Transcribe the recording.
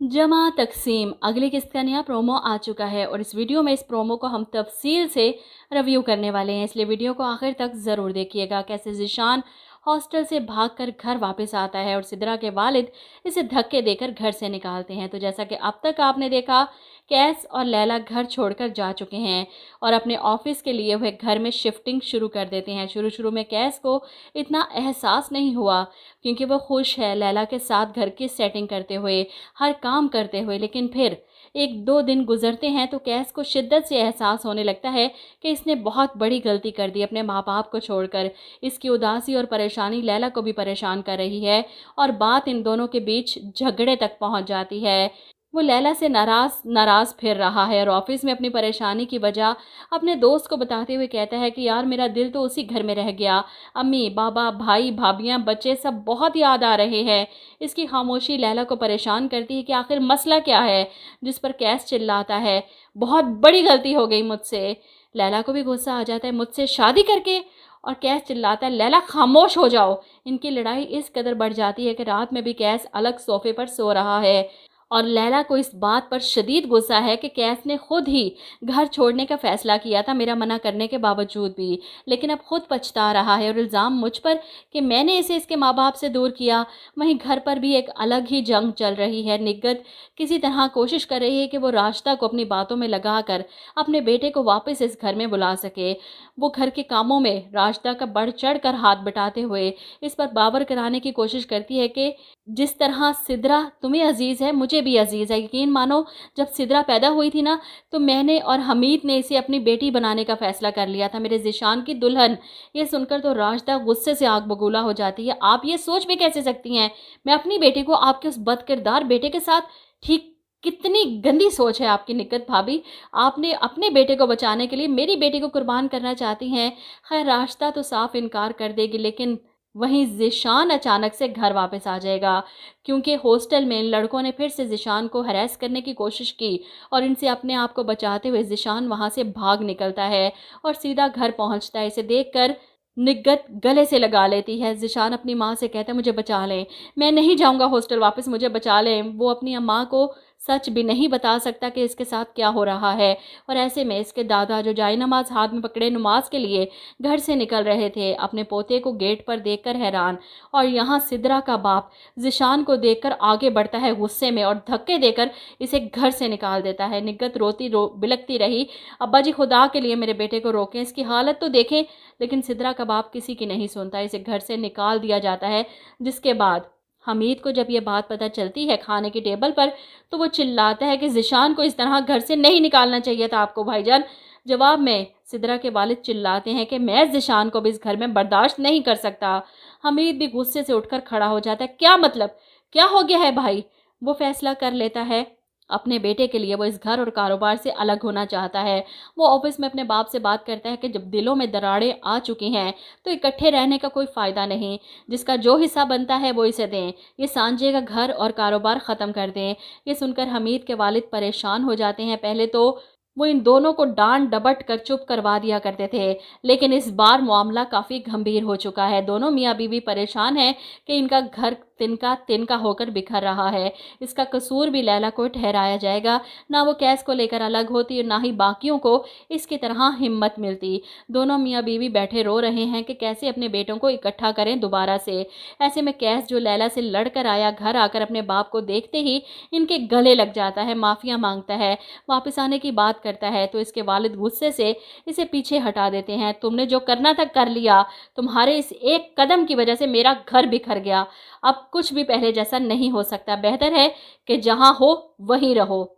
जमा तकसीम अगली किस्त का नया प्रोमो आ चुका है और इस वीडियो में इस प्रोमो को हम तफसील से रिव्यू करने वाले हैं, इसलिए वीडियो को आखिर तक ज़रूर देखिएगा। कैसे ज़ीशान हॉस्टल से भागकर घर वापस आता है और सिद्रा के वालिद इसे धक्के देकर घर से निकालते हैं। तो जैसा कि अब तक आपने देखा, कैस और लैला घर छोड़कर जा चुके हैं और अपने ऑफिस के लिए वह घर में शिफ्टिंग शुरू कर देते हैं। शुरू शुरू में कैस को इतना एहसास नहीं हुआ क्योंकि वह खुश है लैला के साथ घर की सेटिंग करते हुए, हर काम करते हुए। लेकिन फिर एक दो दिन गुजरते हैं तो कैस को शिद्दत से एहसास होने लगता है कि इसने बहुत बड़ी गलती कर दी अपने माँ बाप को छोड़कर। इसकी उदासी और परेशानी लैला को भी परेशान कर रही है और बात इन दोनों के बीच झगड़े तक पहुंच जाती है। वो लैला से नाराज नाराज फिर रहा है और ऑफिस में अपनी परेशानी की वजह अपने दोस्त को बताते हुए कहता है कि यार मेरा दिल तो उसी घर में रह गया, अम्मी बाबा भाई भाभियाँ बच्चे सब बहुत याद आ रहे हैं। इसकी खामोशी लैला को परेशान करती है कि आखिर मसला क्या है, जिस पर कैस चिल्लाता है बहुत बड़ी गलती हो गई मुझसे। लैला को भी गुस्सा आ जाता है, मुझसे शादी करके। और कैस चिल्लाता है लैला खामोश हो जाओ। इनकी लड़ाई इस कदर बढ़ जाती है कि रात में भी कैस अलग सोफे पर सो रहा है और लैला को इस बात पर शदीद गुस्सा है कि कैस ने खुद ही घर छोड़ने का फ़ैसला किया था मेरा मना करने के बावजूद भी, लेकिन अब खुद पछता रहा है और इल्ज़ाम मुझ पर कि मैंने इसे इसके माँ बाप से दूर किया। वहीं घर पर भी एक अलग ही जंग चल रही है। निगत किसी तरह कोशिश कर रही है कि वो राशिदा को अपनी बातों में लगा कर अपने बेटे को वापस इस घर में बुला सके। वो घर के कामों में राशिदा का बढ़ चढ़ कर हाथ बटाते हुए इस पर बावर कराने की कोशिश करती है कि जिस तरह सिद्रा तुम्हें अजीज़ है मुझे भी अजीज़ है। यकीन मानो जब सिद्रा पैदा हुई थी ना तो मैंने और हमीद ने इसे अपनी बेटी बनाने का फ़ैसला कर लिया था, मेरे ज़ीशान की दुल्हन। ये सुनकर तो राशिदा गुस्से से आग बबूला हो जाती है। आप ये सोच भी कैसे सकती हैं मैं अपनी बेटी को आपके उस बदकिरदार बेटे के साथ? ठीक कितनी गंदी सोच है आपकी निकत भाभी। आपने अपने बेटे को बचाने के लिए मेरी बेटी को कुर्बान करना चाहती हैं। खैर राशिदा तो साफ इनकार कर देगी, लेकिन वहीं ज़ीशान अचानक से घर वापस आ जाएगा क्योंकि हॉस्टल में इन लड़कों ने फिर से ज़ीशान को हरास करने की कोशिश की और इनसे अपने आप को बचाते हुए ज़ीशान वहाँ से भाग निकलता है और सीधा घर पहुँचता है। इसे देखकर निगत गले से लगा लेती है। ज़ीशान अपनी माँ से कहता है मुझे बचा लें, मैं नहीं जाऊँगा हॉस्टल वापस, मुझे बचा लें। वो अपनी माँ को सच भी नहीं बता सकता कि इसके साथ क्या हो रहा है और ऐसे में इसके दादा जो जाए नमाज हाथ में पकड़े नमाज के लिए घर से निकल रहे थे अपने पोते को गेट पर देखकर हैरान। और यहाँ सिद्रा का बाप ज़ीशान को देखकर आगे बढ़ता है गुस्से में और धक्के देकर इसे घर से निकाल देता है। निगत रोती बिलखती रही, अब्बा जी खुदा के लिए मेरे बेटे को रोकें, इसकी हालत तो देखें। लेकिन सिद्रा का बाप किसी की नहीं सुनता, इसे घर से निकाल दिया जाता है। जिसके बाद हमीद को जब ये बात पता चलती है खाने की टेबल पर तो वो चिल्लाता है कि ज़ीशान को इस तरह घर से नहीं निकालना चाहिए था आपको भाईजान। जवाब में सिद्रा के वालिद चिल्लाते हैं कि मैं ज़ीशान को भी इस घर में बर्दाश्त नहीं कर सकता। हमीद भी गुस्से से उठकर खड़ा हो जाता है, क्या मतलब, क्या हो गया है भाई? वो फैसला कर लेता है अपने बेटे के लिए वो इस घर और कारोबार से अलग होना चाहता है। वो ऑफिस में अपने बाप से बात करता है कि जब दिलों में दरारें आ चुकी हैं तो इकट्ठे रहने का कोई फ़ायदा नहीं, जिसका जो हिस्सा बनता है वो इसे दें, ये सांझे का घर और कारोबार ख़त्म कर दें। ये सुनकर हमीद के वालिद परेशान हो जाते हैं। पहले तो वो इन दोनों को डांट डबट कर चुप करवा दिया करते थे, लेकिन इस बार मामला काफ़ी गंभीर हो चुका है। दोनों मियाँ बीवी परेशान हैं कि इनका घर तिनका तिनका होकर बिखर रहा है। इसका कसूर भी लैला को ठहराया जाएगा। ना वो कैस को लेकर अलग होती और ना ही बाकियों को इसकी तरह हिम्मत मिलती। दोनों मियाँ बीवी बैठे रो रहे हैं कि कैसे अपने बेटों को इकट्ठा करें दोबारा से। ऐसे में कैस जो लैला से लड़ कर आया घर आकर अपने बाप को देखते ही इनके गले लग जाता है, माफ़िया मांगता है, वापस आने की बात करता है। तो इसके वालिद गुस्से से इसे पीछे हटा देते हैं। तुमने जो करना था कर लिया, तुम्हारे इस एक कदम की वजह से मेरा घर बिखर गया। अब कुछ भी पहले जैसा नहीं हो सकता। बेहतर है कि जहाँ हो वहीं रहो।